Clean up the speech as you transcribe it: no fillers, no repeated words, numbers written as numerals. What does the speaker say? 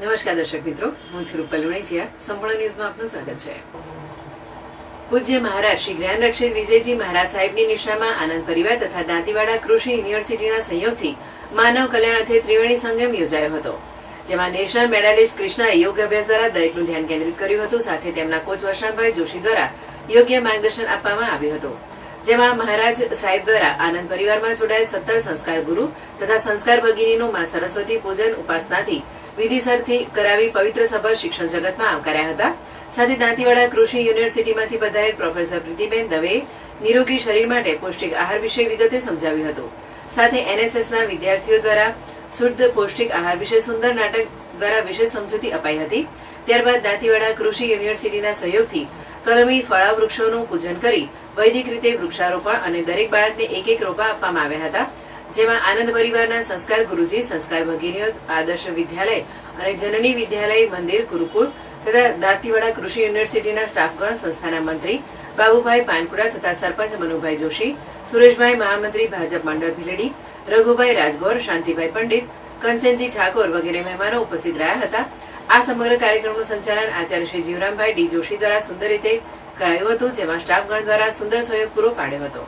નમસ્કાર દર્શક મિત્રો, હું છું રૂપલ લુણીચિયા. સંપૂર્ણ ન્યૂઝમાં આપનું સ્વાગત છે. પૂજ્ય મહારાજ શ્રી જ્ઞાન રક્ષિત વિજયજી મહારાજ સાહેબની નિશ્રામાં આનંદ પરિવાર તથા દાંતીવાડા કૃષિ યુનિવર્સિટીના સહયોગથી માનવ કલ્યાણ અર્થે ત્રિવેણી સંગમ યોજાયો હતો, જેમાં નેશનલ મેડાલિસ્ટ કૃષ્ણાએ યોગ અભ્યાસ દ્વારા દરેકનું ધ્યાન કેન્દ્રિત કર્યું હતું. સાથે તેમના કોચ વસણભાઈ જોશી દ્વારા યોગ્ય માર્ગદર્શન આપવામાં આવ્યું હતું, જેમાં મહારાજ સાહેબ દ્વારા આનંદ પરિવારમાં જોડાયેલ 17 સંસ્કાર ગુરુ તથા સંસ્કાર ભગિનીનું મા સરસ્વતી પૂજન ઉપાસનાથી વિધિસરથી કરાવી પવિત્ર સભા શિક્ષણ જગતમાં આવકાર્યા હતા. સાથે દાંતીવાડા કૃષિ યુનિવર્સિટીમાંથી પધારેલ પ્રોફેસર પ્રીતિબેન દવેએ નિરોગી શરીર માટે પૌષ્ટિક આહાર વિશે વિગતે સમજાવ્યું હતું. સાથે એનએસએસના વિદ્યાર્થીઓ દ્વારા શુદ્ધ પૌષ્ટિક આહાર વિશે સુંદર નાટક દ્વારા વિશેષ સમજૂતી અપાઈ હતી. ત્યારબાદ દાંતીવાડા કૃષિ યુનિવર્સિટીના સહયોગથી કલમી ફળા વૃક્ષોનું પૂજન કરી વૈદિક રીતે વૃક્ષારોપણ અને દરેક બાળકને એક રોપા આપવામાં આવ્યા હતા, જેમાં આનંદ પરિવારના સંસ્કાર ગુરુજી, સંસ્કાર ભગિનીઓ, આદર્શ વિદ્યાલય અને જનની વિદ્યાલય મંદિર ગુરુકુળ તથા દાંતીવાડા કૃષિ યુનિવર્સિટીના સ્ટાફગણ, સંસ્થાના મંત્રી બાબુભાઈ પાનપુરા તથા સરપંચ મનુભાઈ જોશી, સુરેશભાઈ મહામંત્રી ભાજપ મંડળ ભીલડી, રઘુભાઈ રાજગોર, શાંતિભાઈ પંડિત, કંચનજી ઠાકોર વગેરે મહેમાનો ઉપસ્થિત રહ્યા હતા. આ સમગ્ર કાર્યક્રમનું સંચાલન આચાર્ય શ્રી જીવરામભાઈ ડી જોશી દ્વારા સુંદર રીતે કરાયું હતું, જેમાં સ્ટાફગણ દ્વારા સુંદર સહયોગ પૂરો પાડ્યો હતો.